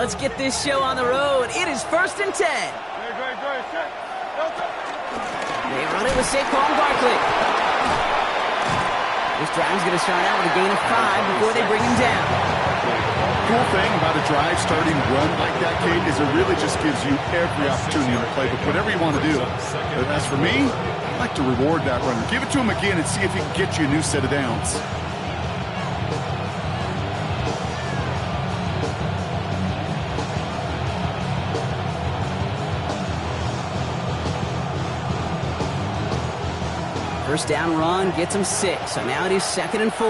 let's get this show on the road. It is 1st and 10. They run it with Saquon Barkley. This drive's going to start out with a gain of 5 before they bring him down. Cool thing about a drive starting run like that, Kate, is it really just gives you every opportunity to play, but whatever you want to do. But as for me, I like to reward that runner. Give it to him again and see if he can get you a new set of downs. First down run gets him 6, so now it is 2nd and 4.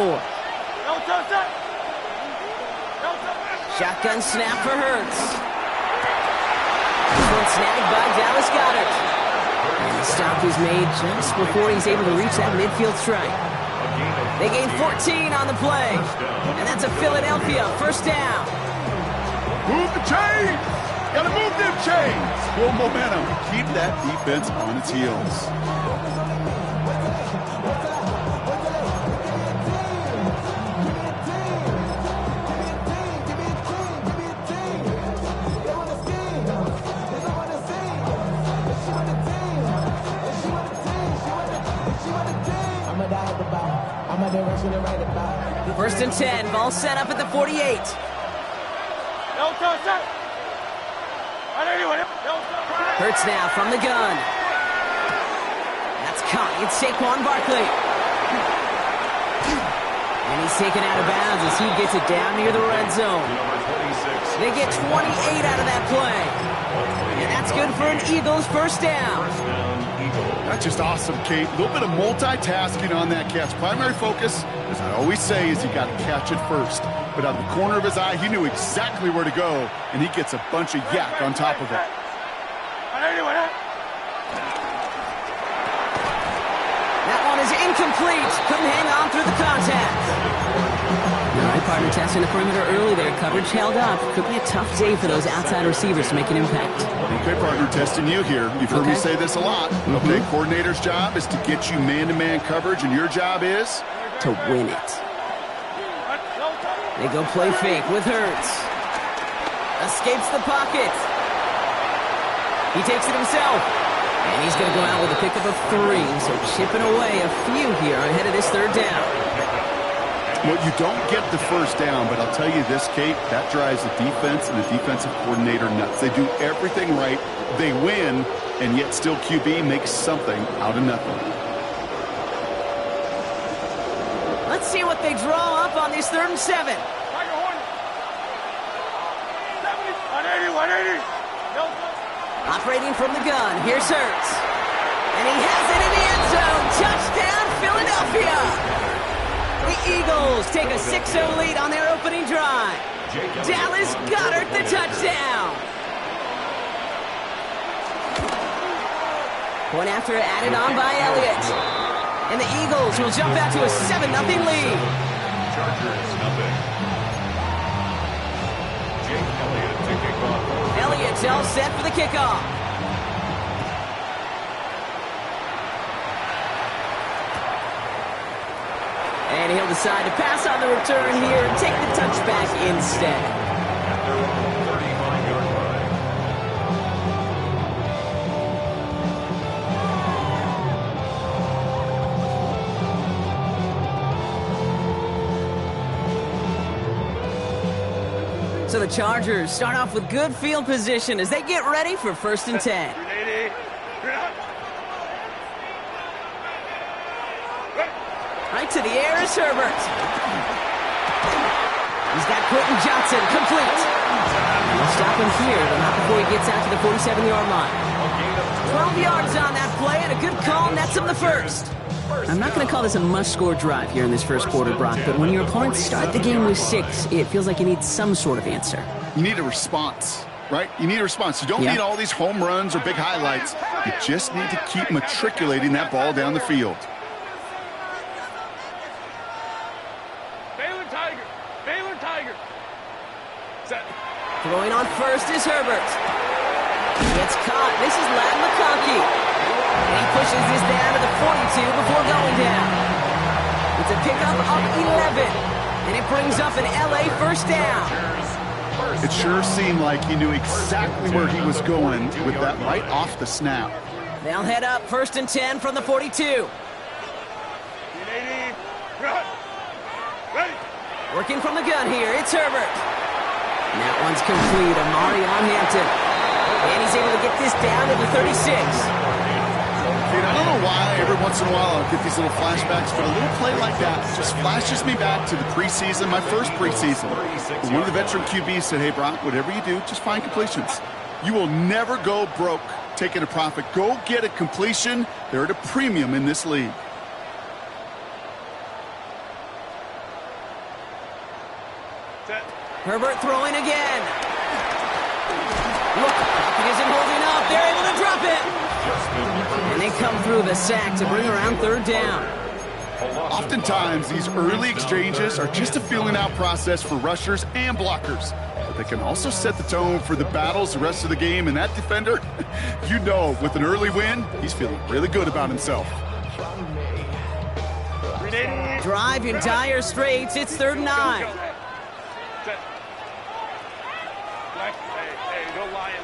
Shotgun snap for Hurts. This one snagged by Dallas Goedert. And the stop is made just before he's able to reach that midfield strike. They gain 14 on the play. And that's a Philadelphia first down. Move the chains! Gotta move them chains! Full momentum. Keep that defense on its heels. First and 10, ball set up at the 48. Hurts now from the gun. That's caught. It's Saquon Barkley. And he's taken out of bounds as he gets it down near the red zone. They get 28 out of that play. And that's good for an Eagles first down. That's just awesome, Kate. A little bit of multitasking on that catch. Primary focus, as I always say, is you got to catch it first. But out of the corner of his eye, he knew exactly where to go, and he gets a bunch of yak on top of it. That one is incomplete. Couldn't hang on through the contact. All right, partner, testing the perimeter early there. Coverage held up. Could be a tough day for those outside receivers to make an impact. Okay, partner, testing you here. You've heard me say this a lot. Okay, coordinator's job is to get you man-to-man coverage, and your job is? To win it. They go play fake with Hurts. Escapes the pocket. He takes it himself. And he's going to go out with a pickup of 3. So chipping away a few here ahead of this third down. Well, you don't get the first down, but I'll tell you this, Kate, that drives the defense and the defensive coordinator nuts. They do everything right. They win, and yet still QB makes something out of nothing. Let's see what they draw up on this 3rd and 7. Operating from the gun, here's Hurts. And he has it in the end zone. Touchdown, Philadelphia! The Eagles take a 6-0 lead on their opening drive. Dallas Goedert the touchdown. Point after added on by Elliott. And the Eagles will jump out to a 7-0 lead. Elliott's all set for the kickoff. And he'll decide to pass on the return here and take the touchback instead. So the Chargers start off with good field position as they get ready for 1st and 10. Right to the air is Herbert. He's got Quentin Johnson complete. And they'll stop him here, but not before he gets out to the 47-yard line. 12 yards on that play, and a good call nets him the first. I'm not going to call this a must-score drive here in this first quarter, Brock, but when your opponents start the game with 6, it feels like you need some sort of answer. You need a response, right? You need a response. You don't need all these home runs or big highlights. You just need to keep matriculating that ball down the field. Throwing on first is Herbert. Gets caught. This is Ladd McConkey. And he pushes this down to the 42 before going down. It's a pickup of 11. And it brings up an LA first down. It sure seemed like he knew exactly where he was going with that right off the snap. They'll head up 1st and 10 from the 42. Working from the gun here, it's Herbert. And that one's complete, Amari on Hampton. And he's able to get this down to the 36. I don't know why every once in a while I'll get these little flashbacks, but a little play like that just flashes me back to the preseason, my first preseason. One of the veteran QBs said, hey, Brock, whatever you do, just find completions. You will never go broke taking a profit. Go get a completion. They're at a premium in this league. Herbert throwing again. Look, it isn't holding up. They're able to drop it. And they come through the sack to bring around 3rd down. Oftentimes, these early exchanges are just a feeling out process for rushers and blockers. But they can also set the tone for the battles the rest of the game. And that defender, you know, with an early win, he's feeling really good about himself. Drive in dire straits. It's 3rd and 9. Hey, go lion.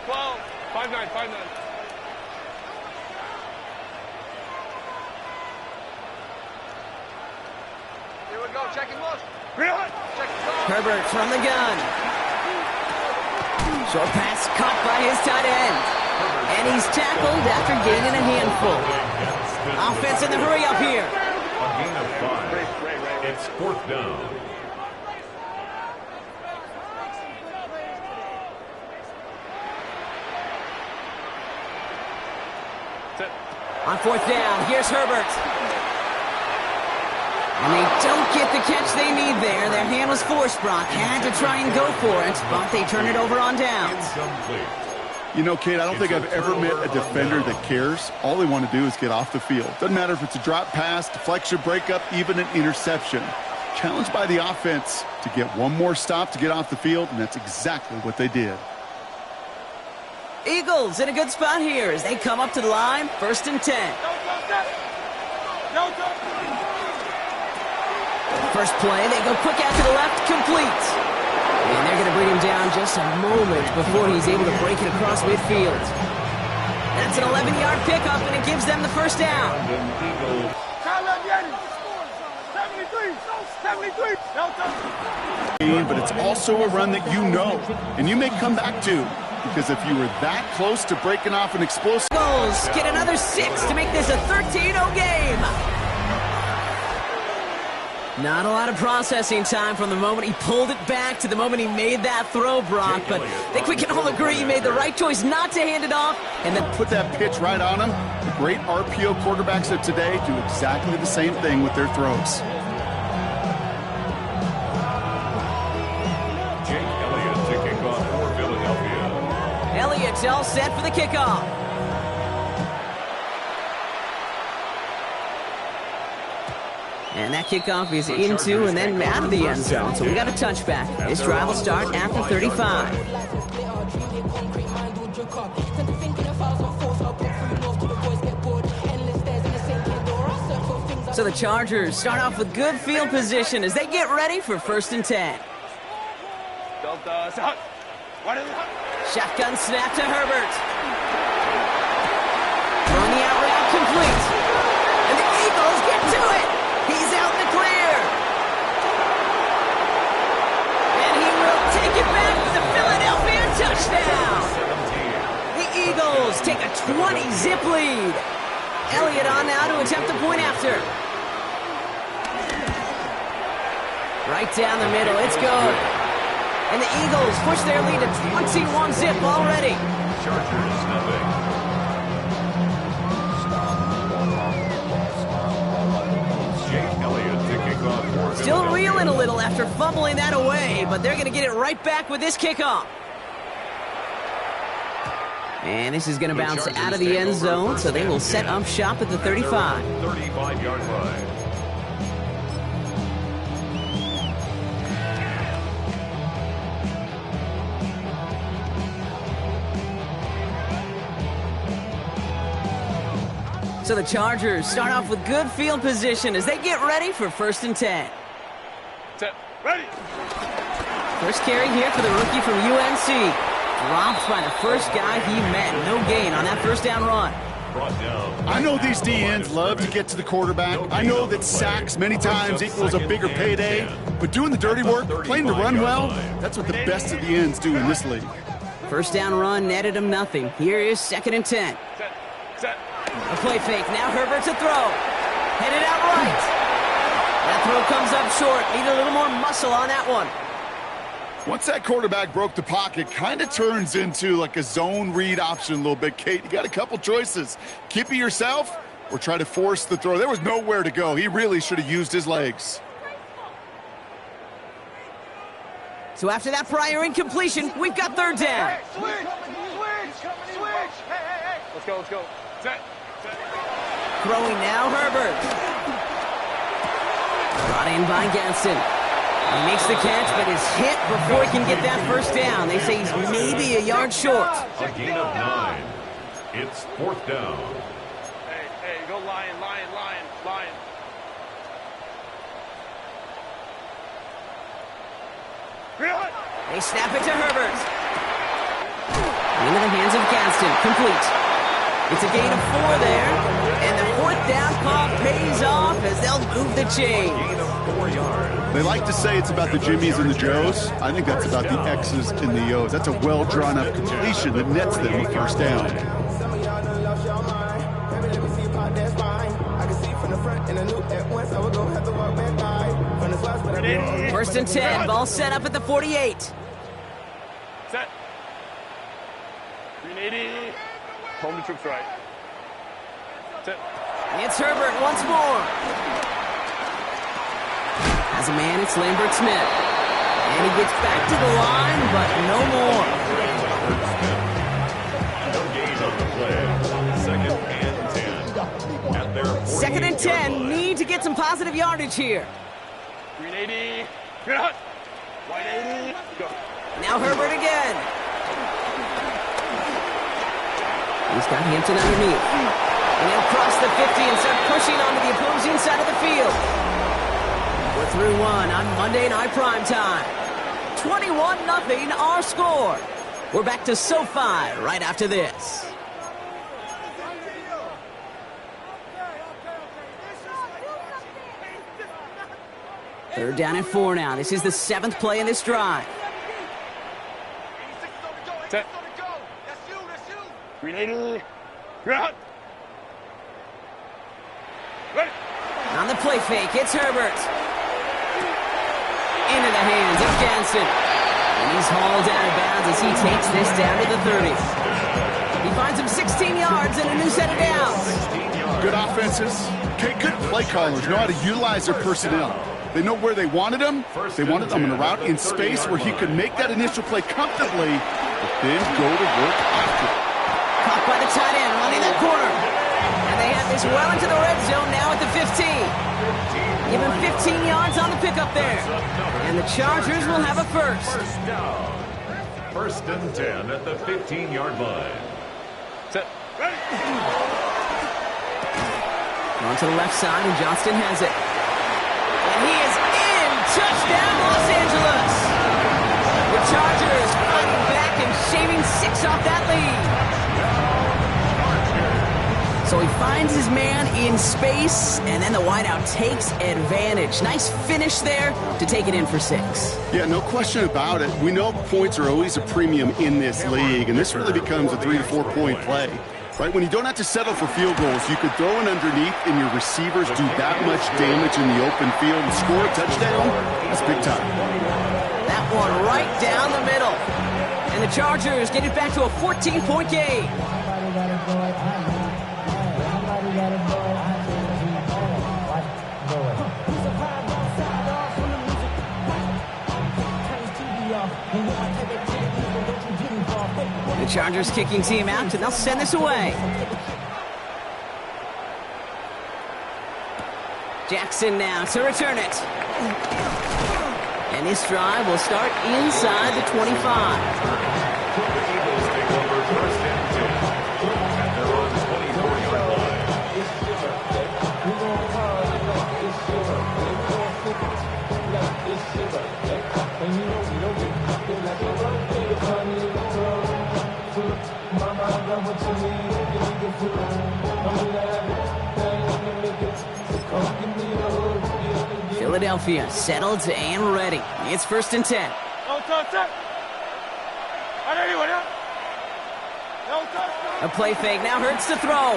12. 5-9. Here we go, check and look. Herbert from the gun. Short pass caught by his tight end. And he's tackled after gaining a handful. Offense in the hurry up here. A gain of 5. It's 4th down. On 4th down, here's Herbert. And they don't get the catch they need there. Their hand was forced, Brock. Had to try and go for it, but they turn it over on downs. You know, Kate, I don't think I've ever met a defender that cares. All they want to do is get off the field. Doesn't matter if it's a drop pass, deflection, breakup, even an interception. Challenged by the offense to get one more stop to get off the field, and that's exactly what they did. Eagles in a good spot here as they come up to the line, 1st and 10. First play, they go quick out to the left, complete. And they're going to bring him down just a moment before he's able to break it across midfield. That's an 11-yard pickup, and it gives them the 1st down. But it's also a run that you know, and you may come back to. Because if you were that close to breaking off an explosive goals, get another 6 to make this a 13-0 game. Not a lot of processing time from the moment he pulled it back to the moment he made that throw, Brock. But I think we can all agree he made the right choice not to hand it off. And then put that pitch right on him. The great RPO quarterbacks of today do exactly the same thing with their throws. Elliott's all set for the kickoff. And that kickoff is into and then out of the end zone. So we got a touchback. This drive will start after 35. So the Chargers start off with good field position as they get ready for 1st and 10. Shotgun snap to Herbert. Throwing the out route complete. And the Eagles get to it. He's out in the clear. And he will take it back for the Philadelphia touchdown. The Eagles take a 20-zip lead. Elliott on now to attempt the point after. Right down the middle. It's good. And the Eagles push their lead to 21-zip already. Chargers nothing. Jake Elliott to kick off. Still reeling a little after fumbling that away, but they're going to get it right back with this kickoff. And this is going to bounce out of the end zone, so they will set up shop at the 35. 35-yard line. So the Chargers start off with good field position as they get ready for 1st and 10. Ready. First carry here for the rookie from UNC. Dropped by the first guy he met. No gain on that first down run. I know these D-ends love to get to the quarterback. I know that sacks many times equals a bigger payday. But doing the dirty work, playing the run well, that's what the best of the ends do in this league. First down run netted him nothing. Here is 2nd and 10. Set. A play fake. Now Herbert to throw. Headed out right. That throw comes up short. Need a little more muscle on that one. Once that quarterback broke the pocket, kind of turns into like a zone read option a little bit, Kate. You got a couple choices. Keep it yourself or try to force the throw. There was nowhere to go. He really should have used his legs. So after that prior incompletion, we've got 3rd down. Switch. Hey. Let's go. Set. Throwing now, Herbert. Brought in by Gadsden. He makes the catch, but is hit before he can get that first down. They say he's maybe a yard short. A gain of 9. It's 4th down. Hey, go lion. They snap it to Herbert. Into the hands of Gadsden. Complete. It's a gain of 4 there. And the 4th down call pays off as they'll move the chains. Gain of 4 yards. They like to say it's about the Jimmies and the Joes. I think that's about the X's and the O's. That's a well-drawn-up completion that nets them a first down. First and 10. Ball set up at the 48. Set. 380. Home to troops right. Set. It's Herbert once more. As a man, it's Lambert Smith. And he gets back to the line, but no more. No gain on the play. 2nd and 10. At their 2nd and 10. Need to get some positive yardage here. 380. 180. Go. Now Herbert again. He's got Hampton underneath. And he'll cross the 50 and start pushing onto the opposing side of the field. We're through 1 on Monday Night Primetime. 21-0 our score. We're back to SoFi right after this. Third down and 4 now. This is the 7th play in this drive. Set. 380. Ready. On the play fake, it's Herbert. Into the hands of Gadsden. And he's hauled out of bounds as he takes this down to the 30. He finds him 16 yards and a new set of downs. Good offenses. Okay, good play callers know how to utilize their personnel. They know where they wanted him. They wanted him in a route in space where he could make that initial play comfortably, but then go to work after. Caught by the tight end, running that corner. And they have this well into the red zone now at the 15. Give him 15 yards on the pickup there. And the Chargers will have a first. First down. 1st and 10 at the 15-yard line. Set. Ready. On to the left side, and Johnston has it. And he is in. Touchdown, Los Angeles. The Chargers fighting back and shaving 6 off that lead. So he finds his man in space, and then the wideout takes advantage. Nice finish there to take it in for 6. Yeah, no question about it. We know points are always a premium in this league, and this really becomes a 3 to 4 point play. Right, when you don't have to settle for field goals, you could throw it underneath and your receivers do that much damage in the open field and score a touchdown. That's big time. That one right down the middle. And the Chargers get it back to a 14-point game. The Chargers kicking team out, and they'll send this away. Jackson now to return it. And this drive will start inside the 25. Philadelphia settled and ready. It's 1st and 10. A play fake now hurts to throw.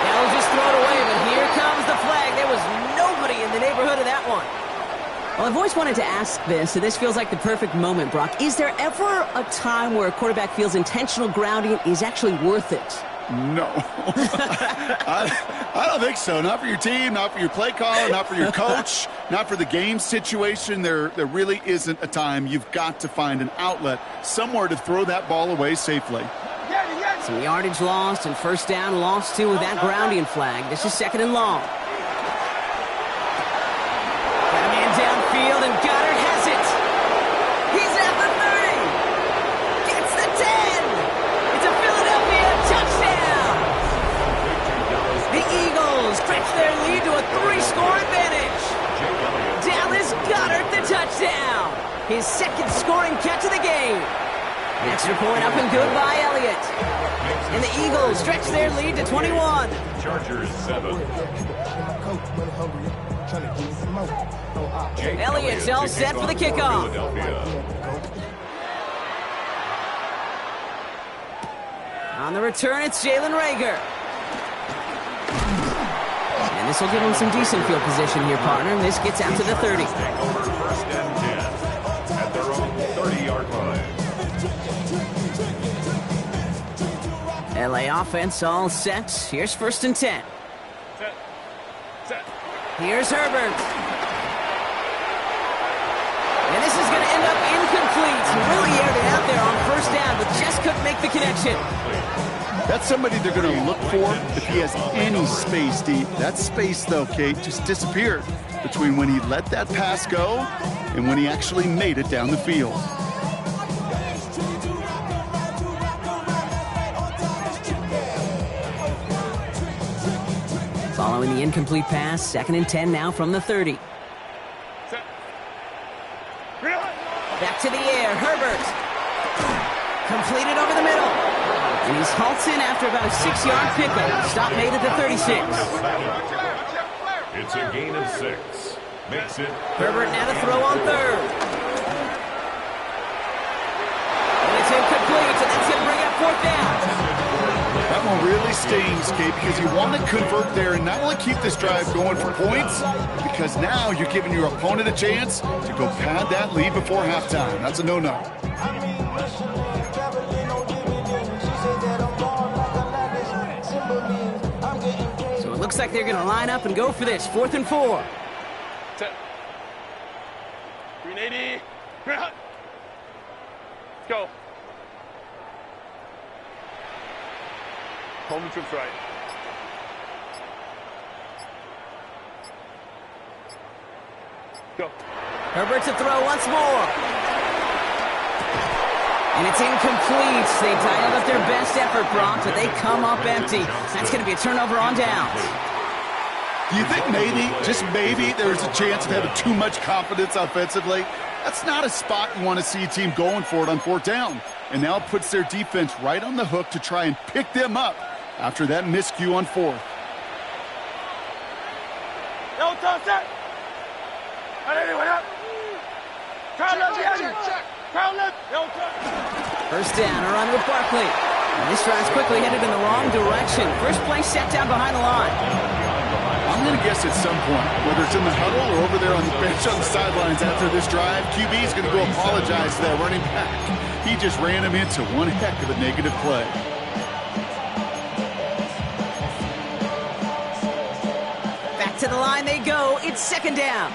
They'll just throw it away, but here comes the flag. There was nobody in the neighborhood of that one. Well, I've always wanted to ask this, and this feels like the perfect moment, Brock. Is there ever a time where a quarterback feels intentional grounding is actually worth it? No. I don't think so. Not for your team, not for your play caller, not for your coach, not for the game situation. There really isn't a time. You've got to find an outlet, somewhere to throw that ball away safely. Some yardage lost and 1st down lost too with that grounding flag. This is 2nd and long. Got a man downfield and Goddard has it. He's at the 30. Gets the 10. It's a Philadelphia touchdown. The Eagles stretch their lead to a 3-score advantage. Dallas Goddard the touchdown. His 2nd scoring catch of the game. Extra point up and good by Elliott. And the Eagles stretch their lead to 21. Chargers 7. Elliott's all set for the kickoff. On the return, it's Jalen Reagor. And this will give him some decent field position here, partner. And this gets out to the 30. 1st and 10 at their own 30-yard line. LA offense all set. Here's 1st and 10. Set. Here's Herbert. And this is going to end up incomplete. He really aired it out there on 1st down, but just couldn't make the connection. That's somebody they're going to look for if he has any space deep. That space, though, Kate, just disappeared between when he let that pass go and when he actually made it down the field. Following the incomplete pass, 2nd and 10 now from the 30. Set. Back to the air, Herbert. Completed over the middle. And he's halted after about a 6-yard pickup. Stop made at the 36. It's a gain of 6. Makes it Herbert now to throw on 3rd. And it's incomplete, and that's going to bring up 4th down. That one really stings, Kate, because you want to convert there and not only keep this drive going for points, because now you're giving your opponent a chance to go pad that lead before halftime. That's a no-no. So it looks like they're going to line up and go for this. 4th and 4. Set. 380. Let's go. Home and trips right. Go. Herbert to throw once more. And it's incomplete. They dialed up their best effort, Brock, but they come up empty. That's going to be a turnover on downs. Do you think maybe, just maybe, there's a chance of having too much confidence offensively? That's not a spot you want to see a team going for it on 4th down. And now it puts their defense right on the hook to try and pick them up after that miscue on 4th. First down, a run with Barkley. And this drive's quickly headed in the wrong direction. First play set down behind the line. I'm going to guess at some point, whether it's in the huddle or over there on the bench on the sidelines after this drive, QB is going to go apologize to that running back. He just ran him into one heck of a negative play. To the line they go. It's 2nd down.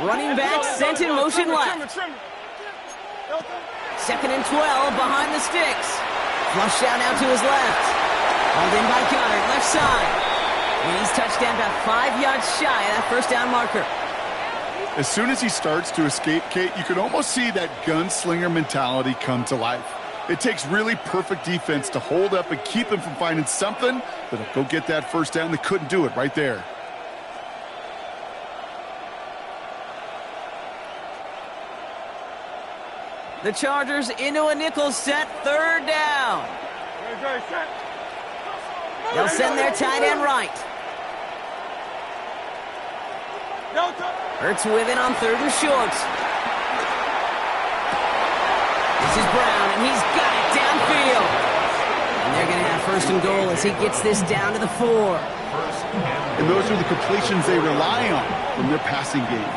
Running back sent in motion left. 2nd and 12 behind the sticks. Flush down now to his left. Hauled in by Goddard, left side. And he's touchdown about 5 yards shy of that 1st down marker. As soon as he starts to escape, Kate, you can almost see that gunslinger mentality come to life. It takes really perfect defense to hold up and keep him from finding something that'll go get that 1st down. They couldn't do it right there. The Chargers into a nickel set, 3rd down. They'll send their tight end right. Hurts with it on 3rd and short. This is Brown, and he's got it downfield. And they're going to have 1st and goal as he gets this down to the 4. And those are the completions they rely on from their passing game.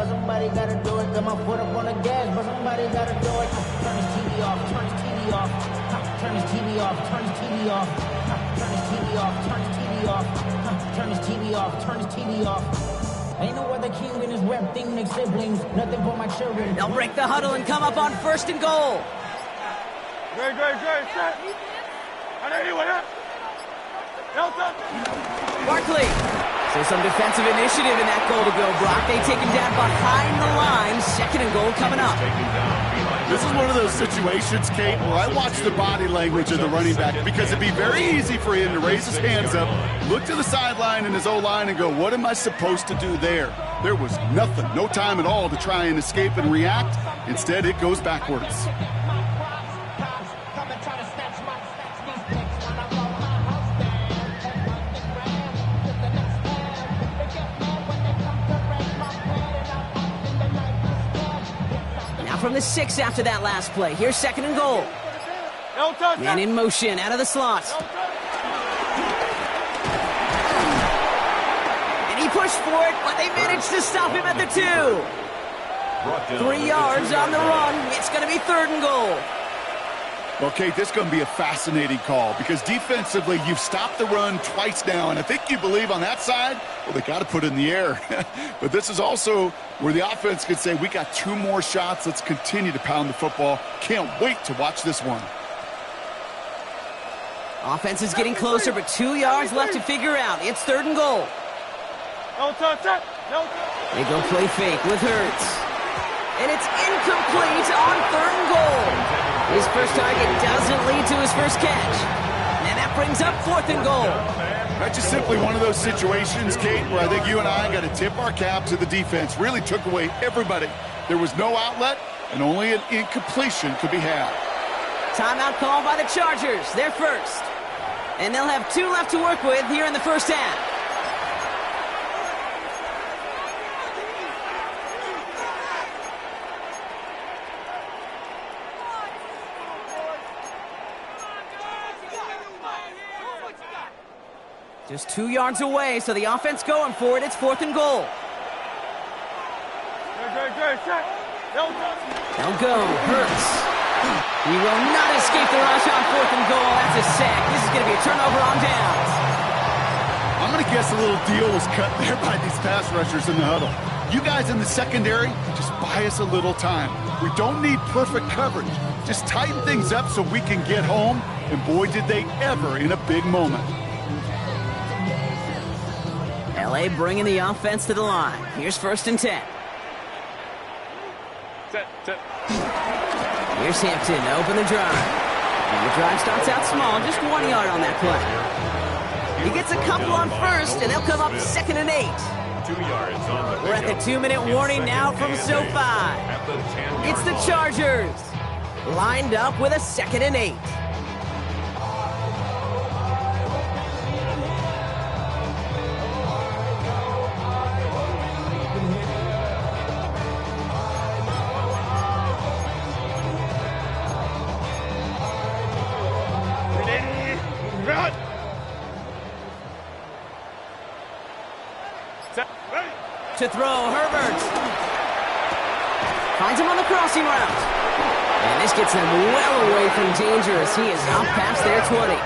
Somebody gotta do it. Got my foot up on the gas, but somebody gotta do it. Turn his TV off, turn his TV off. Turn his TV off, turn his TV off. Turn his TV off, turn his TV off. Turn his TV off, turn his TV off. Ain't no other king in this rap thing like siblings. Nothing for my children. They'll break the huddle and come up on 1st and goal. Great, set. I know you went up. Barkley. So some defensive initiative in that goal to go, Brock. They take him down behind the line. 2nd and goal coming up. This is one of those situations, Kate, where I watch the body language of the running back because it'd be very easy for him to raise his hands up, look to the sideline in his O-line and go, what am I supposed to do there? There was nothing, no time at all to try and escape and react. Instead, it goes backwards. From the 6 after that last play. Here's 2nd and goal. Man in motion out of the slot. And he pushed for it, but they managed to stop him at the 2. 3 yards on the run. It's going to be 3rd and goal. Well, Kate, this is going to be a fascinating call because defensively, you've stopped the run twice now, and I think you believe on that side, well, they got to put it in the air. But this is also where the offense could say, we got 2 more shots. Let's continue to pound the football. Can't wait to watch this one. Offense is getting closer, but 2 yards left to figure out. It's 3rd and goal. They go play fake with Hurts. And it's incomplete on 3rd and goal. His first target doesn't lead to his first catch. And that brings up 4th and goal. That's just simply one of those situations, Kate, where I think you and I got to tip our cap to the defense. Really took away everybody. There was no outlet, and only an incompletion could be had. Timeout called by the Chargers. They're first. And they'll have 2 left to work with here in the first half. Just 2 yards away, so the offense going for it. It's 4th and goal. They'll go. Hurts. He will not escape the rush on 4th and goal. That's a sack. This is going to be a turnover on downs. I'm going to guess a little deal was cut there by these pass rushers in the huddle. You guys in the secondary, just buy us a little time. We don't need perfect coverage. Just tighten things up so we can get home. And boy, did they ever in a big moment. LA bringing the offense to the line. Here's 1st and 10. Set. Here's Hampton to open the drive. And the drive starts out small, just 1 yard on that play. He gets a couple on 1st, and they'll come up 2nd and 8. 2 yards on the We're at the 2-minute warning now from SoFi. It's the Chargers, lined up with a 2nd and 8. To throw, Herbert. Finds him on the crossing route. And this gets them well away from danger as he is out past their 20.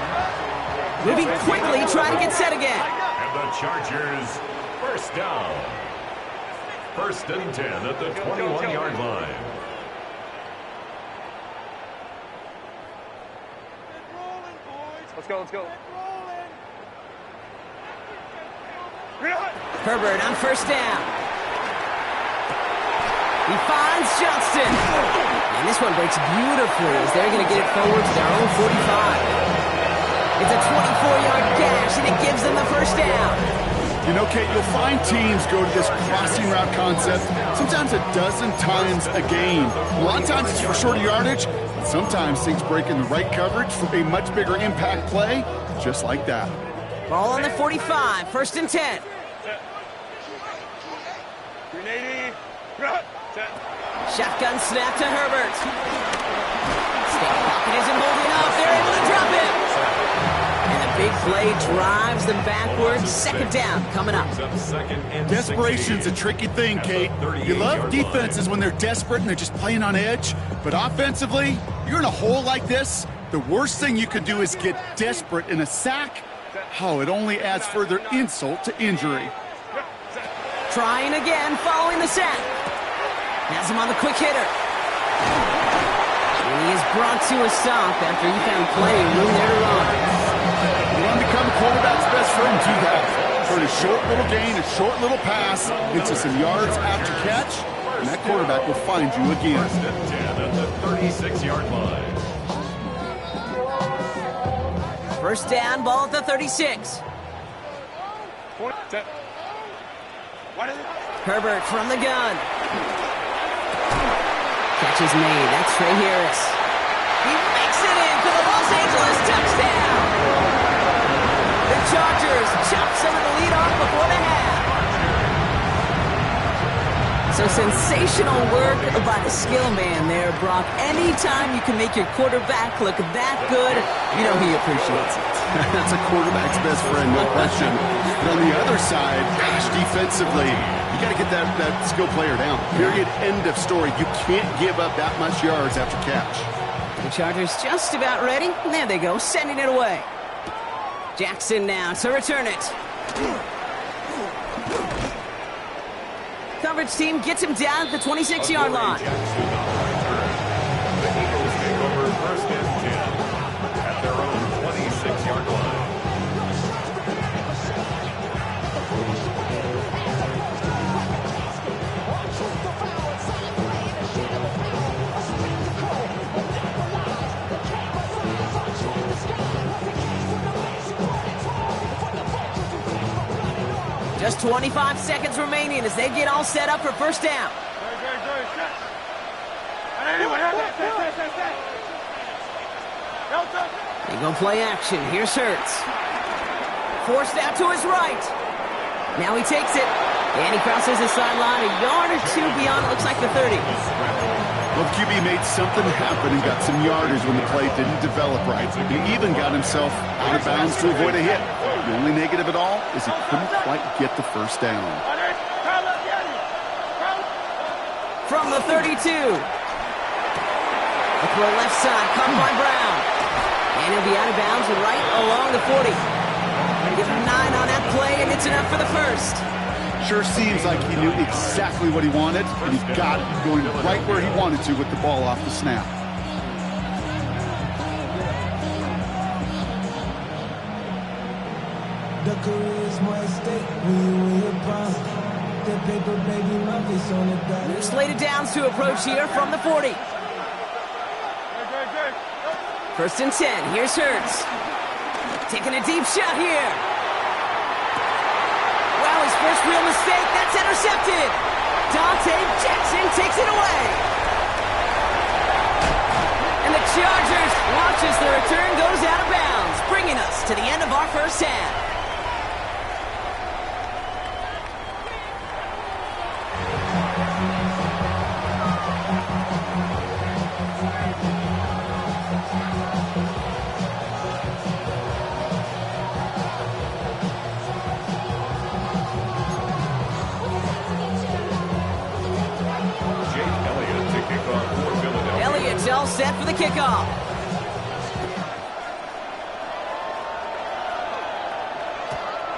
Moving quickly, trying to get set again. And the Chargers, first down. 1st and 10 at the 21-yard line. Let's go. Herbert on 1st down. He finds Johnston. And this one breaks beautifully as they're going to get it forward to their own 45. It's a 24-yard gash, and it gives them the 1st down. You know, Kate, you'll find teams go to this crossing route concept sometimes a dozen times a game. A lot of times it's for shorter yardage, but sometimes things break in the right coverage for a much bigger impact play, just like that. Ball on the 45, 1st and 10. Shotgun snap to Herbert. State pocket isn't holding up. They're able to drop it. And the big play drives them backwards. 2nd down coming up. Desperation's a tricky thing, Kate. You love defenses when they're desperate and they're just playing on edge. But offensively, you're in a hole like this, the worst thing you could do is get desperate in a sack. Oh, it only adds further insult to injury. Trying again, following the sack. Has him on the quick hitter. And he is brought to a stop after he found plenty of room there to run. You want to become a quarterback's best friend, do that. Turn a short little gain, a short little pass into some yards after catch, and that quarterback will find you again. 1st and 10 at the 36-yard line. 1st down, ball at the 36. Herbert from the gun. Catch is made. That's Trey Harris. He makes it in for the Los Angeles touchdown. The Chargers chop some of the lead off before the half. So sensational work by the skill man there, Brock. Anytime you can make your quarterback look that good, you know he appreciates it. That's a quarterback's best friend, no question. But on the other side, gosh, defensively, you got to get that skill player down. Period. End of story. You can't give up that much yards after catch. The Chargers just about ready. There they go, sending it away. Jackson now to return it. Coverage team gets him down at the 26-yard line. The Eagles take over 1st and 10 at their own 26-yard line. Just 25 seconds remaining as they get all set up for 1st down. They go play action. Here's Hurts. Forced out to his right. Now he takes it. And he crosses the sideline a yard or two beyond, it looks like the 30. Well, QB made something happen and got some yardage when the play didn't develop right. He even got himself out of bounds to avoid a hit. The only negative at all is he couldn't quite get the 1st down. From the 32. A throw left side, caught by Brown. And he'll be out of bounds right along the 40. Give him 9 on that play, and it's enough for the 1st. Sure seems like he knew exactly what he wanted, and he got it going right where he wanted to with the ball off the snap. The career is more at stake when you're proud. The paper, baby, my face on the back. New slated downs to approach here from the 40. 1st and 10. Here's Hurts. Taking a deep shot here. Wow, his first real mistake. That's intercepted. Dante Jackson takes it away. And the Chargers watch as the return goes out of bounds, bringing us to the end of our 1st half. Elliott's all set for the kickoff.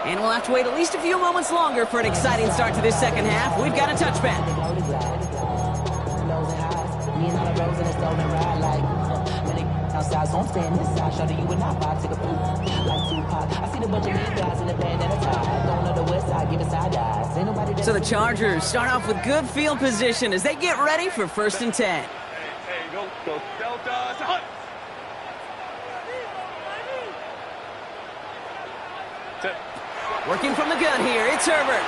And we'll have to wait at least a few moments longer for an exciting start to this 2nd half. We've got a touchback. Outside, so I'm staying inside. Show you and I take a poop like Tupac. I see the bunch of mean guys in the band and a tie. Going on the west side, giving side eyes. Ain't nobody. So the Chargers start off with good field position as they get ready for 1st and 10. Hey, go Delta. Hunt. Working from the gun here, it's Herbert.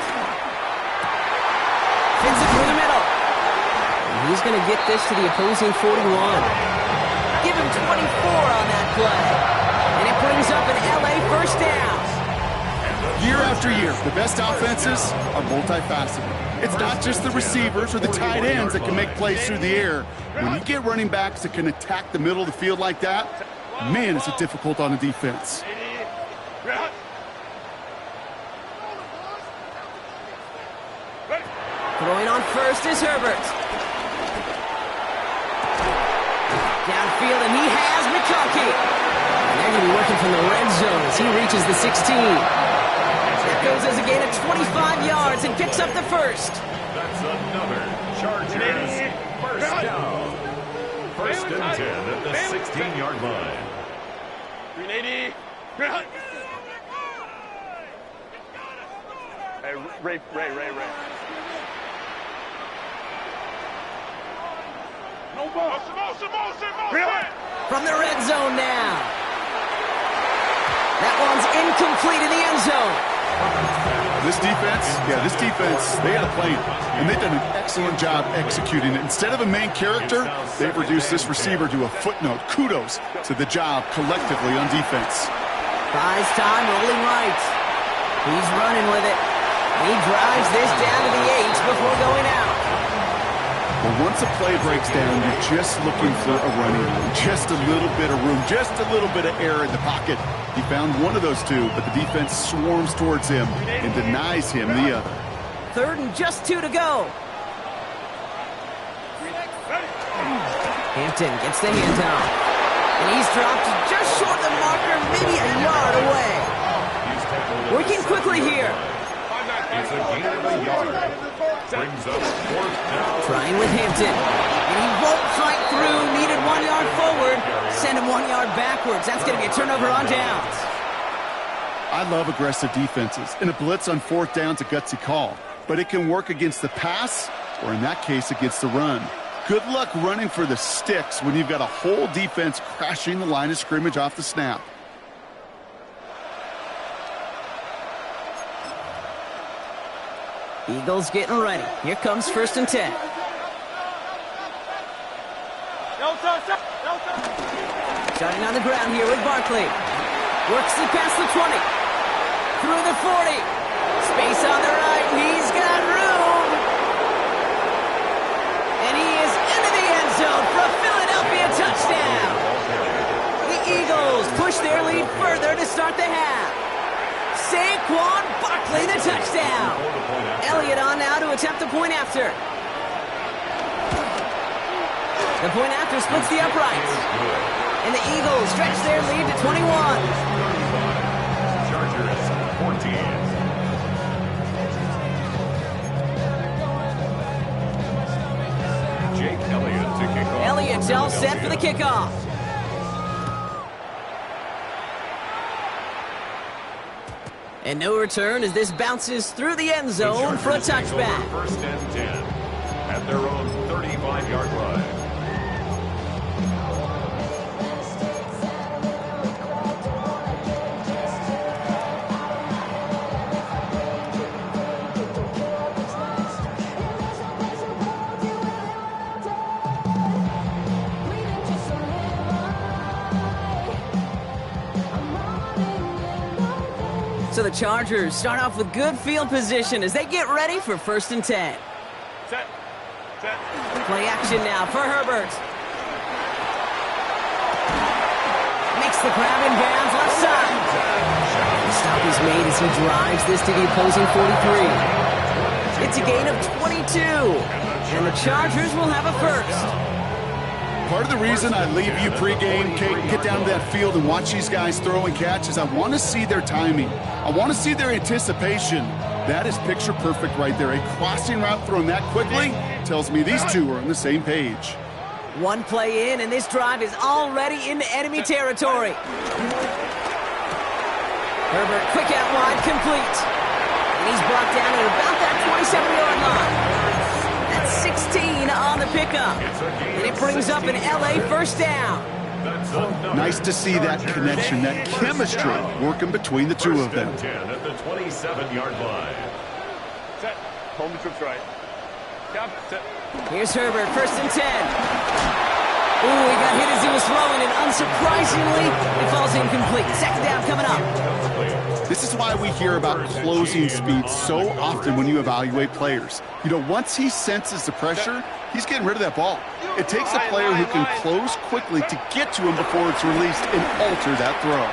Fits it through the middle. And he's going to get this to the opposing 41. Give him 24 on that play. And it brings up an LA first down. Year after year, the best offenses are multifaceted. It's not just the receivers or the tight ends that can make plays through the air. When you get running backs that can attack the middle of the field like that, man, is it difficult on a defense. Throwing on first is Herbert. Downfield, and he has McConkey. And they're going to be working from the red zone as he reaches the 16. That goes as a gain of 25 yards and picks up the first. That's another Chargers first down. First and 10 at the 16-yard line. 380. Hey, Ray. No ball. From the red zone now. That one's incomplete in the end zone. This defense, they got a plan. And they've done an excellent job executing it. Instead of a main character, they've reduced this receiver to a footnote. Kudos to the job collectively on defense. Buys time, rolling right. He's running with it. He drives this down to the 8 before going out. Well, once a play breaks down, you're just looking for a running room. Just a little bit of room, just a little bit of air in the pocket. He found one of those two, but the defense swarms towards him and denies him the other. Third and just 2 to go. Hampton gets the handoff. And he's dropped just short of the marker, maybe a yard away. Working quickly here. It's a gain of a yard. Brings up fourth down. Trying with Hampton. And he won't fight through. Needed 1 yard forward. Send him 1 yard backwards. That's going to be a turnover on downs. I love aggressive defenses. And a blitz on fourth down's a gutsy call. But it can work against the pass, or in that case, against the run. Good luck running for the sticks when you've got a whole defense crashing the line of scrimmage off the snap. Eagles getting ready. Here comes first and 10. Starting on the ground here with Barkley. Works it past the 20. Through the 40. Space on the right. He's got room. And he is into the end zone for a Philadelphia touchdown. The Eagles push their lead further to start the half. Saquon Barkley, the touchdown. Elliott on now to attempt the point after. The point after splits the uprights. And the Eagles stretch their lead to 21. Chargers 14. Jake Elliott to kick off. Elliott's all set for the kickoff. And no return as this bounces through the end zone for a touchback. First and 10 at their own 35-yard line. So the Chargers start off with good field position as they get ready for first and 10. Set. Play action now for Herbert. Makes the grab in bounds left side. The stop is made as he drives this to the opposing 43. It's a gain of 22. And the Chargers will have a first. Part of the reason I leave you pregame, Kate, and get down to that field and watch these guys throw and catch is I want to see their timing. I want to see their anticipation. That is picture perfect right there. A crossing route thrown that quickly tells me these two are on the same page. One play in, and this drive is already into enemy territory. Herbert, quick out wide, complete. And he's brought down at about that 27-yard line. That's 16 on the pickup. And it brings up an LA first down. Nice to see that connection, that chemistry working between the two of them. First and 10 at the 27-yard line. Set. Hold the troops right. Down. Set. Here's Herbert, first and 10. Ooh, he got hit as he was throwing, and unsurprisingly, it falls incomplete. Second down coming up. This is why we hear about closing speed so often when you evaluate players. You know, once he senses the pressure, he's getting rid of that ball. It takes a player who can close quickly to get to him before it's released and alter that throw.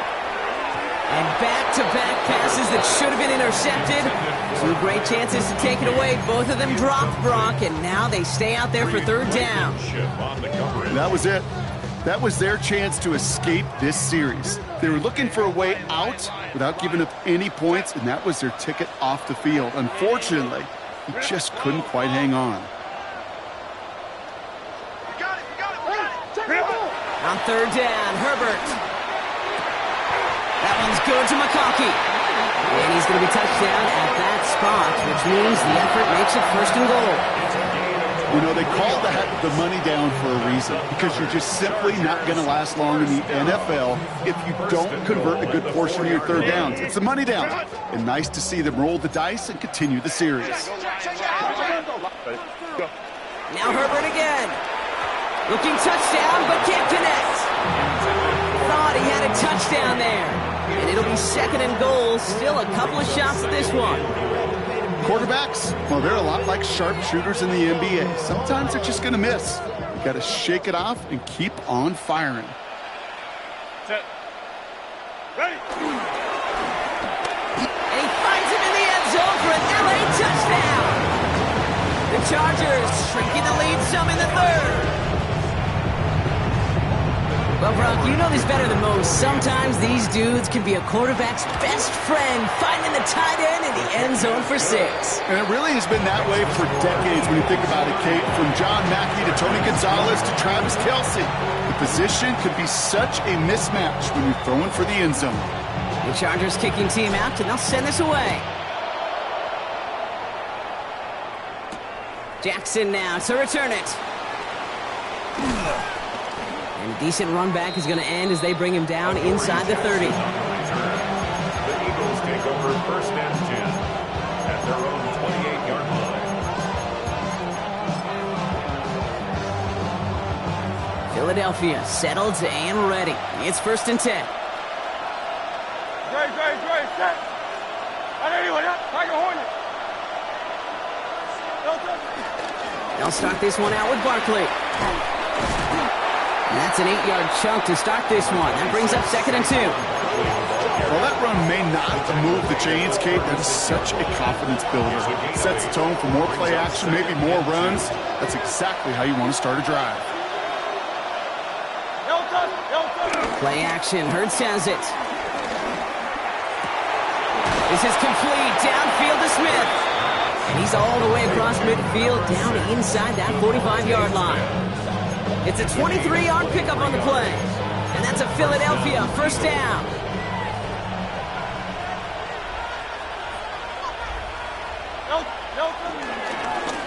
And back-to-back passes that should have been intercepted. Two great chances to take it away. Both of them dropped, Brock, and now they stay out there for third down. That was it. That was their chance to escape this series. They were looking for a way out without giving up any points, and that was their ticket off the field. Unfortunately, he just couldn't quite hang on. On third down, Herbert. That one's good to McConkey. And he's going to be touchdown at that spot, which means the effort makes it first and goal. You know, they call that the money down for a reason, because you're just simply not going to last long in the NFL if you don't convert a good portion of your third downs. It's the money down. And nice to see them roll the dice and continue the series. Now Herbert again. Looking touchdown, but can't connect. Thought he had a touchdown there. And it'll be second and goal. Still a couple of shots at this one. Quarterbacks, well, they're a lot like sharpshooters in the NBA. Sometimes they're just going to miss. You got to shake it off and keep on firing. Set. Ready. And he finds him in the end zone for an LA touchdown. The Chargers shrinking the lead some in the third. Well, Brock, you know this better than most. Sometimes these dudes can be a quarterback's best friend, finding the tight end in the end zone for 6. And it really has been that way for decades when you think about it, Kate. From John Mackey to Tony Gonzalez to Travis Kelce. The position could be such a mismatch when you're throwing for the end zone. The Chargers kicking team out, and they'll send this away. Jackson now to return it. And a decent run back is going to end as they bring him down inside the 30. The Eagles take over first and 10 at their own 28-yard line. Philadelphia settled and ready. It's first and 10. Great, set. They'll start this one out with Barkley. And that's an 8-yard chunk to start this one. That brings up second and 2. Well, that run may not move the chains, Kate. That's such a confidence builder. Sets the tone for more play action, maybe more runs. That's exactly how you want to start a drive. Play action. Hurts has it. This is complete. Downfield to Smith. And he's all the way across midfield, down inside that 45-yard line. It's a 23-yard pickup on the play. And that's a Philadelphia first down.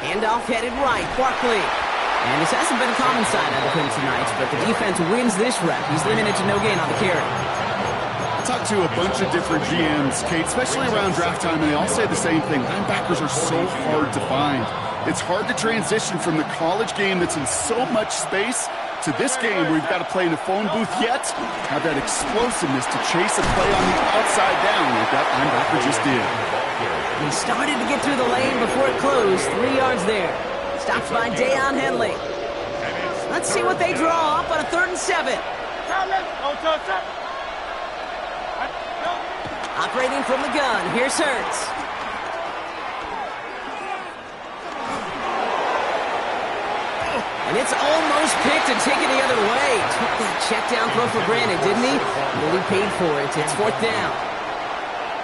Handoff headed right. Barkley. And this hasn't been a common sight out of him tonight, but the defense wins this rep. He's limited to no gain on the carry. I talked to a bunch of different GMs, Kate, especially around draft time, and they all say the same thing. Linebackers are so hard to find. It's hard to transition from the college game that's in so much space to this game where you've got to play in a phone booth, yet have that explosiveness to chase a play on the outside down like that linebacker just did. He started to get through the lane before it closed. 3 yards there. Stopped by Deion Henley. Let's see what they draw up on a 3rd and 7. Operating from the gun. Here's Hurts. And it's almost picked and taken the other way. Took that check down throw for granted, didn't he? Well, he paid for it. It's 4th down.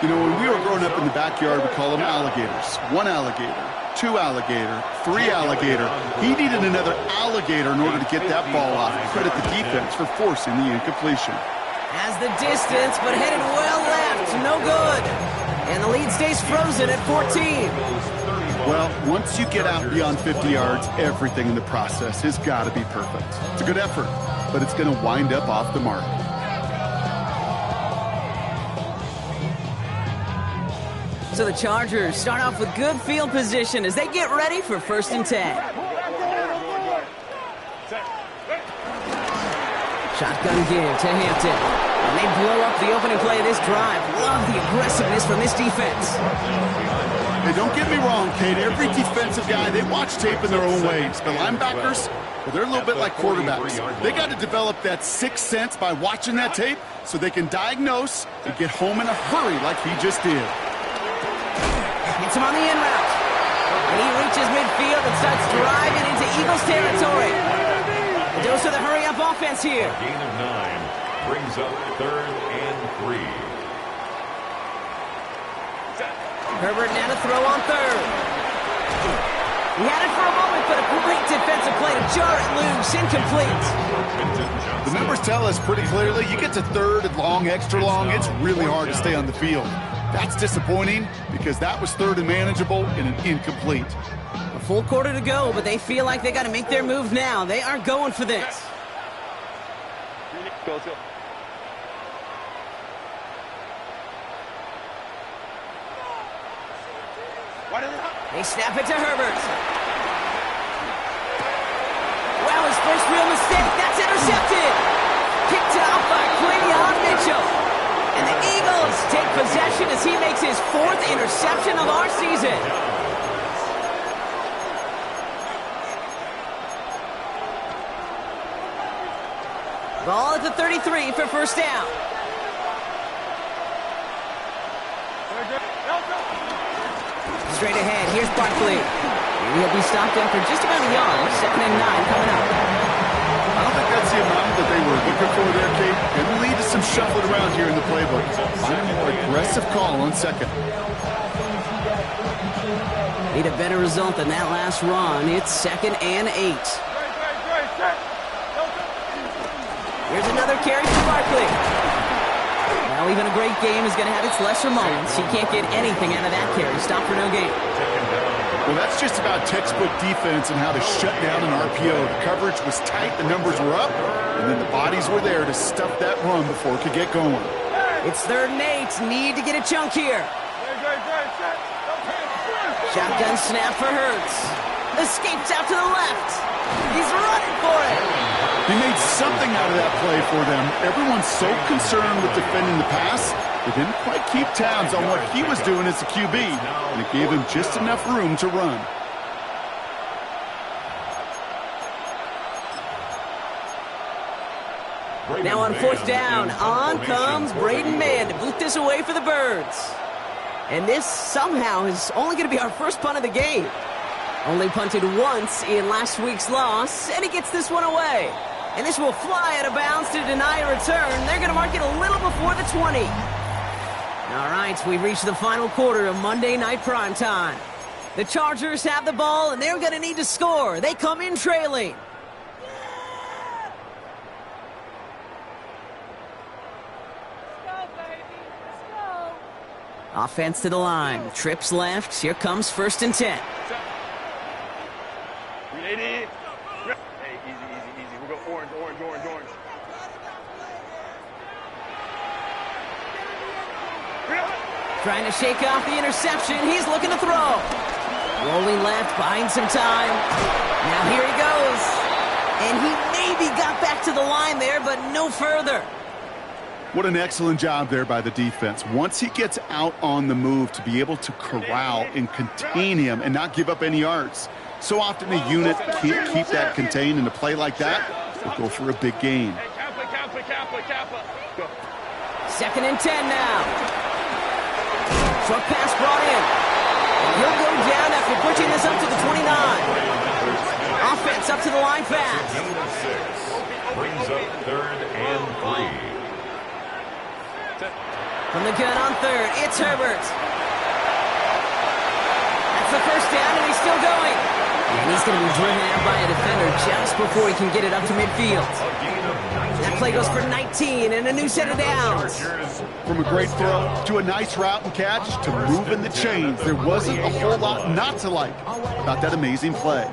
You know, when we were growing up in the backyard, we call them alligators. 1 alligator, 2 alligator, 3 alligator. He needed another alligator in order to get that ball off. Credit the defense for forcing the incompletion. Has the distance, but headed well left. No good. And the lead stays frozen at 14. Well, once you get out beyond 50 yards, everything in the process has got to be perfect. It's a good effort. but it's going to wind up off the mark. So the Chargers start off with good field position as they get ready for 1st and 10. Shotgun give to Hampton. And they blow up the opening play of this drive. Love the aggressiveness from this defense. Hey, don't get me wrong, Kate. Every defensive guy, they watch tape in their own ways. The linebackers, well, they're a little bit like quarterbacks. They got to develop that sixth sense by watching that tape so they can diagnose and get home in a hurry like he just did. Gets him on the in route. And he reaches midfield and starts driving into Eagles territory. A dose of the hurry-up offense here. A gain of 9 brings up 3rd and 3. Herbert now to throw on 3rd. He had it for a moment, but a great defensive play to jar it loose. Incomplete. The numbers tell us pretty clearly, you get to 3rd and long, extra long, it's really hard to stay on the field. That's disappointing because that was 3rd and manageable and an incomplete. A full quarter to go, but they feel like they got to make their move now. They are going for this. They snap it to Herbert. Well, his first real mistake. That's intercepted. Picked off by Quinion Mitchell. And the Eagles take possession as he makes his 4th interception of our season. Ball at the 33 for 1st down. Straight ahead, here's Barkley. He'll be stopped after just about a yard. 2nd and 9 coming up. I don't think that's the amount that they were looking for there, Kate. Going to lead to some shuffling around here in the playbook. Find a more aggressive call on 2nd. Need a better result than that last run. It's 2nd and 8. Here's another carry for Barkley. Now, even a great game is going to have its lesser moments. He can't get anything out of that carry. Stop for no gain. Well, that's just about textbook defense and how to shut down an RPO. The coverage was tight, the numbers were up, and then the bodies were there to stuff that run before it could get going. It's 3rd and 8. Need to get a chunk here. Shotgun snap for Hurts. Escapes out to the left. He's running for it. He made something out of that play for them. Everyone's so concerned with defending the pass, they didn't quite keep tabs on what he was doing as a QB, and it gave him just enough room to run. Now on 4th down, on comes Braden Mann to boot this away for the Birds. And this somehow is only going to be our first punt of the game. Only punted once in last week's loss, and he gets this one away. And this will fly out of bounds to deny a return. They're going to mark it a little before the 20. All right, we've reached the final quarter of Monday Night Primetime. The Chargers have the ball, and they're going to need to score. They come in trailing. Offense to the line. Trips left. Here comes 1st and 10. Hey, easy. We'll go orange. Trying to shake off the interception. He's looking to throw. Rolling left, buying some time. Now here he goes. And he maybe got back to the line there, but no further. What an excellent job there by the defense. Once he gets out on the move, to be able to corral and contain him and not give up any yards. So often a unit can't keep that contained, and a play like that will go for a big gain. Kappa. 2nd and 10 now. Short pass brought in. And he'll go down after pushing this up to the 29. Offense up to the line fast. Gain of 6 brings up 3rd and 3. From the gun on 3rd, it's Herbert. That's the 1st down, and he's still going. And he's going to be driven out by a defender just before he can get it up to midfield. That play goes for 19 and a new set of downs. From a great throw to a nice route and catch to moving the chains, there wasn't a whole lot not to like about that amazing play.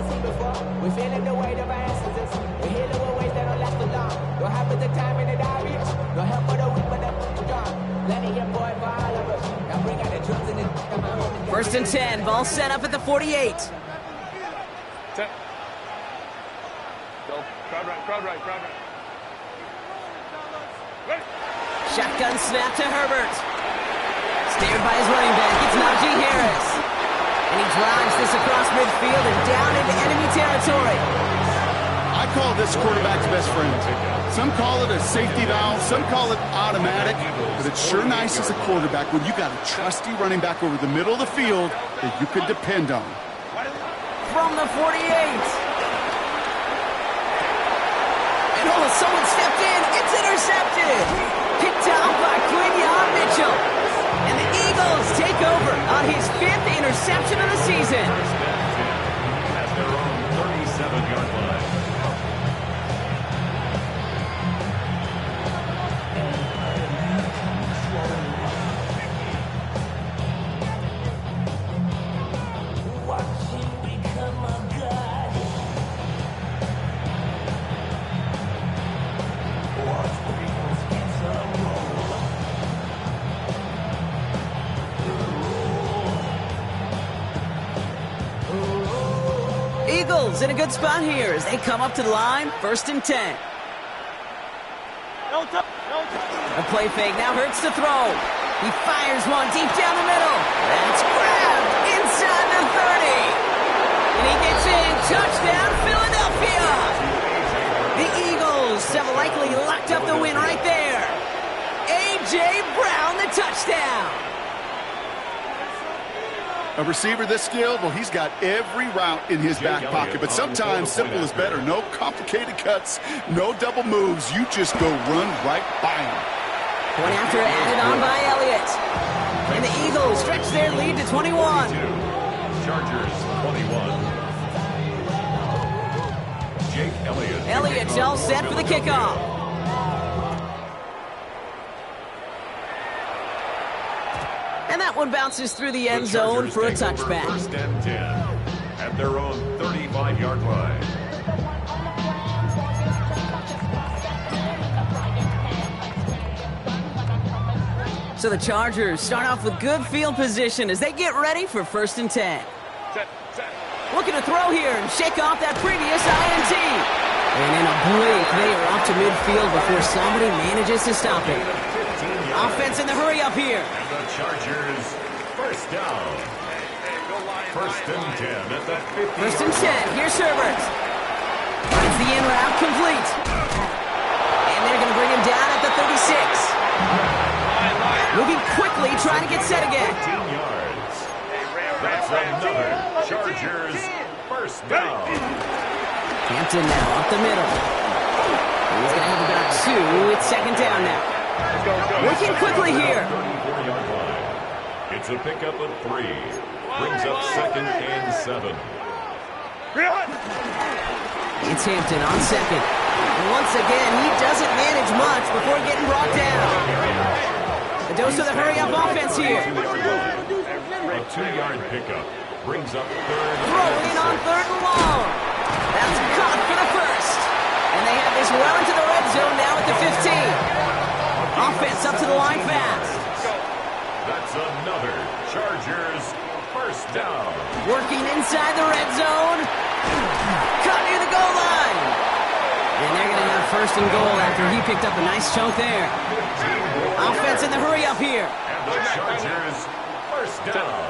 never seen before. We feeling the weight of our ancestors. We healing with ways that don't last too long. Don't have the time in the diaries. No help for the weak, but the strong. Let it hit, boy, for all of us. Now bring out the drums and the my homies. First and 10, ball set up at the 48. Set. Go. Crowd right, crowd right, crowd right. Ready. Shotgun snap to Herbert. Snared by his running back, it's Najee Harris. And he drives this across midfield and down into enemy territory. I call this quarterback's best friend. Some call it a safety valve, some call it automatic, but it's sure nice as a quarterback when you got a trusty running back over the middle of the field that you could depend on. From the 48. And someone stepped in, it's intercepted. Picked out by Quinyon Mitchell. And the Eagles take over on his 5th interception of the season. At their own 37-yard line. Eagles in a good spot here as they come up to the line, first and 10. A play fake now hurts to throw. He fires one deep down the middle. That's grabbed inside the 30. And he gets in. Touchdown, Philadelphia. The Eagles have likely locked up the win right there. A.J. Brown, the touchdown. A receiver this skilled, well, he's got every route in his back pocket, but sometimes simple is better. No complicated cuts, no double moves. You just go run right by him. Point after added on by Elliott. And the Eagles stretch their lead to 21. Chargers 21. Jake Elliott. Elliott's all set for the kickoff. And that one bounces through the end zone for a touchback. First and 10 at their own 35-yard line. So the Chargers start off with good field position as they get ready for first and 10. Set, set. Looking to throw here and shake off that previous INT. And in a blink, they are off to midfield before somebody manages to stop it. Offense in the hurry up here. And the Chargers first down. First and 10 at the 50. First and 10. Here's Herbert. Finds the in route complete. And they're going to bring him down at the 36. Moving quickly, trying to get set again. 15 yards. That's another Chargers first down. Hampton now up the middle. He's going to have about 2. It's second down now. Working quickly here. 34-yard line. It's a pickup of 3. Brings up second and 7. It's Hampton on second. And once again, he doesn't manage much before getting brought down. A dose of the hurry-up offense here. A 2-yard pickup. Brings up third. Throwing in on third and long. That's caught for the first. And they have this well into the red zone now at the 15. Offense up to the line fast. That's another Chargers first down. Working inside the red zone. Caught near the goal line. And they're going to have first and goal after he picked up a nice chunk there. Offense in the hurry up here. And the Chargers first down.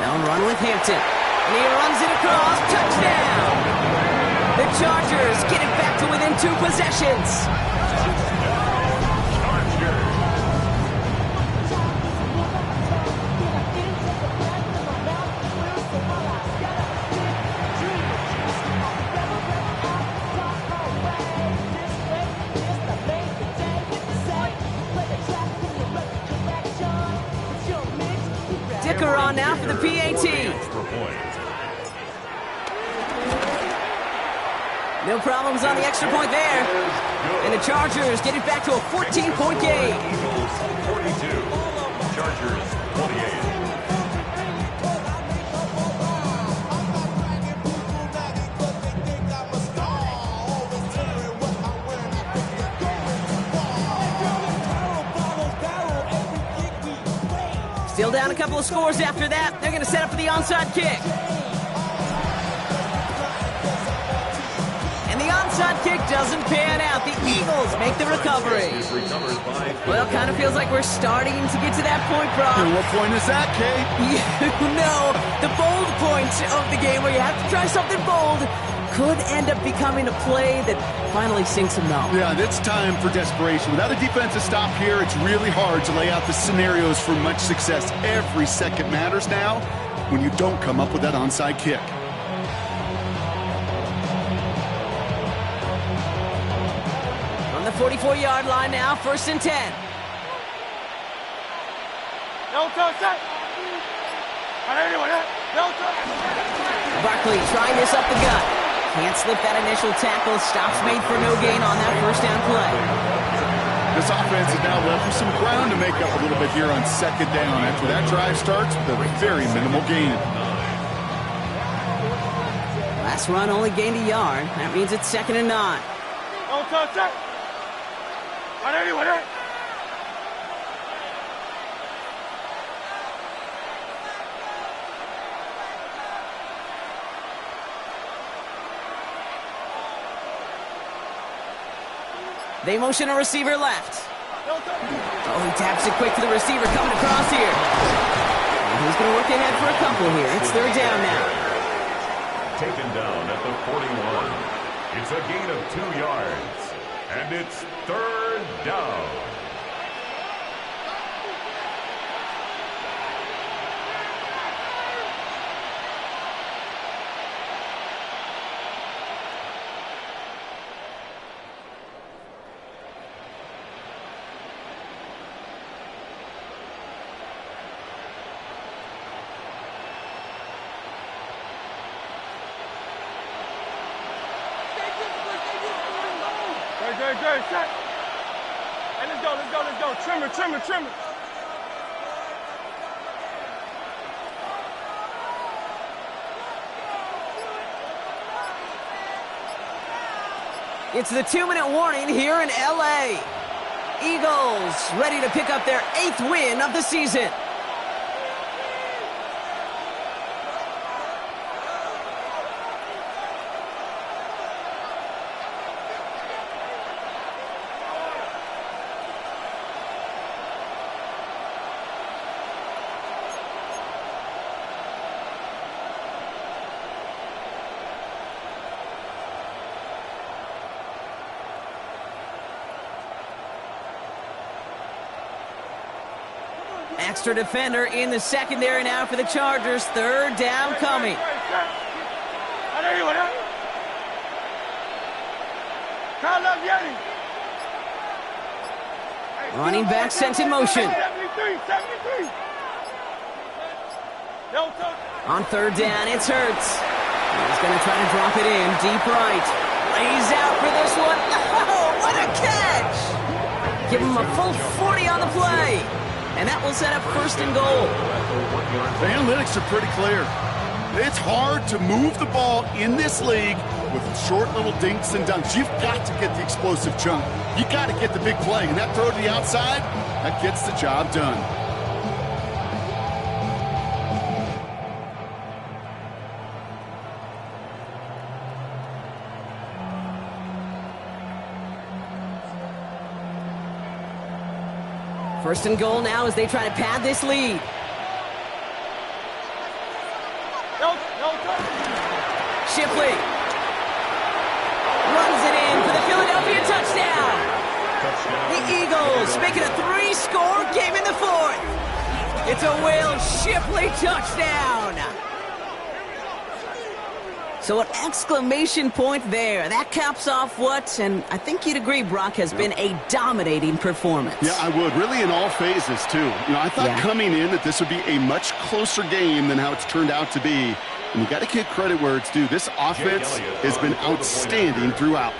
They'll run with Hampton. And he runs it across. Touchdown. The Chargers get it back to within 2 possessions. Dicker on now for the PAT. No problems on the extra point there. And the Chargers get it back to a 14-point game. Eagles 42, Chargers 28. Still down a couple of scores after that. They're going to set up for the onside kick. And the onside kick doesn't pan out. The Eagles make the recovery. Well, kind of feels like we're starting to get to that point, Brock. And what point is that, Kate? You know, the bold point of the game where you have to try something bold could end up becoming a play that finally sinks them out. Yeah, and it's time for desperation. Without a defensive stop here, it's really hard to lay out the scenarios for much success. Every second matters now when you don't come up with that onside kick. On the 44-yard line now, 1st and 10. No touch that. No touch. Barkley trying this up the gut. Can't slip that initial tackle. Stops made for no gain on that 1st down play. This offense is now left with some ground to make up a little bit here on 2nd down after that drive starts with a very minimal gain. Last run only gained a yard. That means it's 2nd and 9. No touch that. They motion a receiver left. Oh, he taps it quick to the receiver coming across here. And he's going to work ahead for a couple here. It's 3rd down now. Taken down at the 41. It's a gain of 2 yards. And it's 3rd down. Great, shot. Hey, let's go. Trim it. It's the 2-minute warning here in L.A. Eagles ready to pick up their 8th win of the season. Extra defender in the secondary now for the Chargers. 3rd down coming. Running back sent in motion. On 3rd down, it's Hurts. He's going to try to drop it in deep right. Lays out for this one. Oh, what a catch! Give him a full 40 on the play. And that will set up 1st and goal. The analytics are pretty clear. It's hard to move the ball in this league with short little dinks and dunks. You've got to get the explosive chunk. You got to get the big play. And that throw to the outside, that gets the job done. First and goal now as they try to pad this lead. Shipley runs it in for the Philadelphia touchdown. The Eagles making a 3-score game in the 4th. It's a Will Shipley touchdown. So an exclamation point there. That caps off what, and I think you'd agree, Brock, has been a dominating performance. Yeah, I would. Really in all phases, too. You know, I thought coming in that this would be a much closer game than how it's turned out to be. And you got to give credit where it's due. This offense has been outstanding throughout.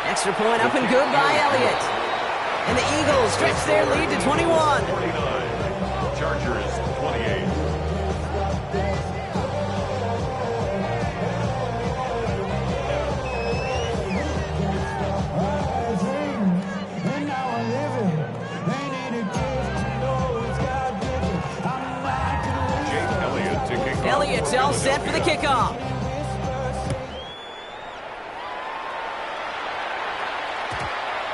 Extra point up and good by Elliott. And the Eagles stretch their lead to 21. 49. Chargers 28. And now I'm living. themselves set for the kickoff.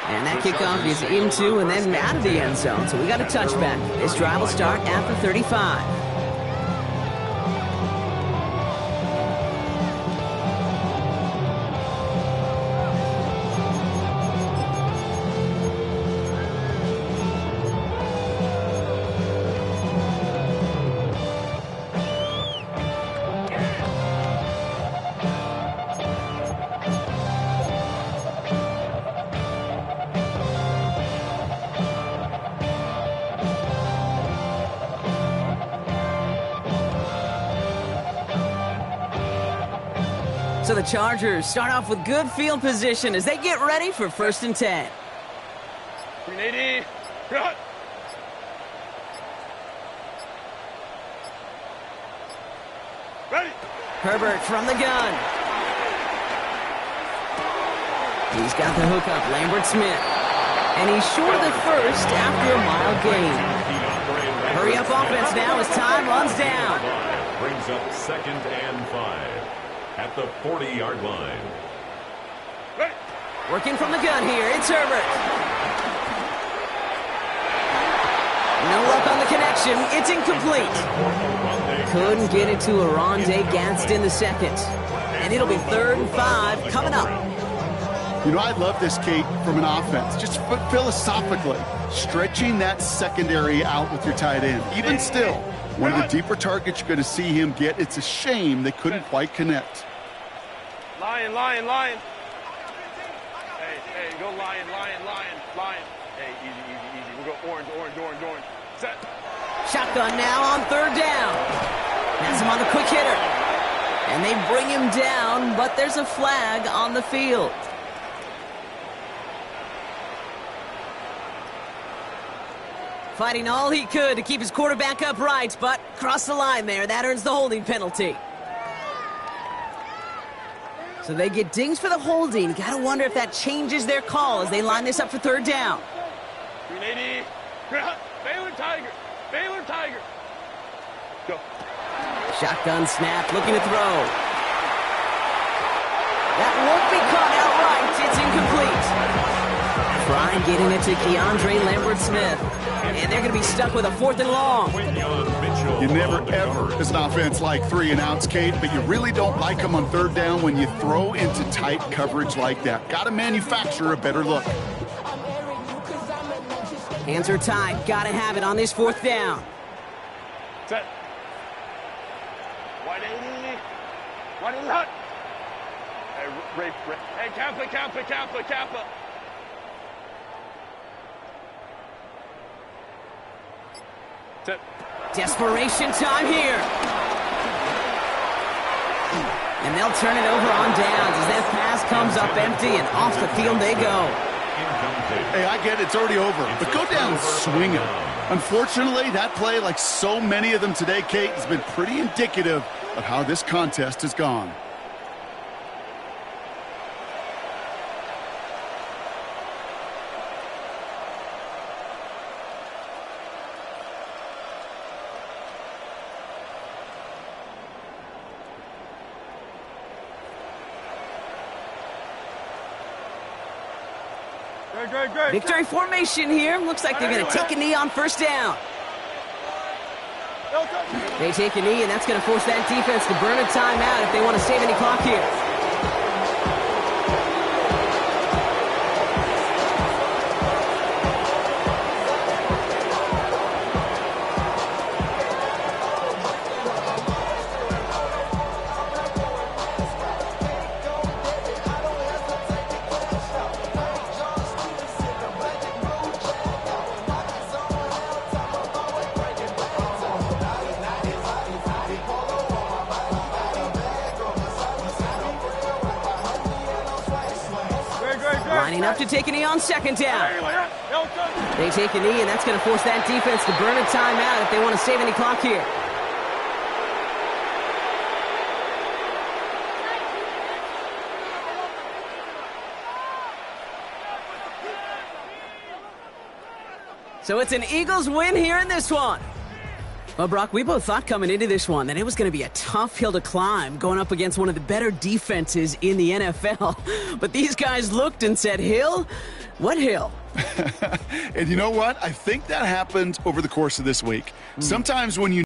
And that kickoff is into and then out of the end zone. So we got a touchback. This drive will start at the 35. So the Chargers start off with good field position as they get ready for 1st and 10. 380. Cut. Ready. Herbert from the gun. He's got the hook up, Lambert Smith. And he's short of the first after a mile gain. Hurry up offense now as time runs down. Brings up 2nd and 5 at the 40-yard line. Ready. Working from the gun here, it's Herbert. No luck on the connection, it's incomplete. Couldn't get it to Arondé Gadsden the second. And it'll be 3rd and 5 coming up. You know, I love this, Kate, from an offense. Just philosophically, stretching that secondary out with your tight end. Even still, one of the deeper targets you're going to see him get. It's a shame they couldn't quite connect. Lion, lion, lion. Hey, go lion, lion, lion, lion. Hey, easy, easy, easy. We'll go orange, orange, orange, orange. Set. Shotgun now on 3rd down. Has him on the quick hitter. And they bring him down, but there's a flag on the field. Fighting all he could to keep his quarterback upright, but crossed the line there. That earns the holding penalty. So they get dings for the holding. Got to wonder if that changes their call as they line this up for 3rd down. 380. Baylor Tiger. Baylor Tiger. Go. Shotgun snap, looking to throw. That won't be caught outright. It's incomplete. Trying getting it to Keandre Lambert-Smith. And they're going to be stuck with a 4th and long. You never, ever, as an offense, like 3 and outs, Kate, but you really don't like them on 3rd down when you throw into tight coverage like that. Got to manufacture a better look. Hands are tied. Got to have it on this 4th down. Set. Wide 80. Wide 80 hut. Hey, Ray. Hey, Kappa. Set. Desperation time here. And they'll turn it over on downs as that pass comes up empty and off the field they go. Hey, I get it, it's already over, but go down swinging. Unfortunately, that play, like so many of them today, Kate, has been pretty indicative of how this contest has gone. Great. Victory formation here. Looks like they're going to take a knee on 1st down. They take a knee, and that's going to force that defense to burn a timeout if they want to save any clock here. Lining up to take a knee on 2nd down. They take a knee, and that's going to force that defense to burn a timeout if they want to save any clock here. So it's an Eagles win here in this one. Well, Brock, we both thought coming into this one that it was going to be a tough hill to climb going up against one of the better defenses in the NFL. But these guys looked and said, Hill? What hill? And you know what? I think that happened over the course of this week. Sometimes when you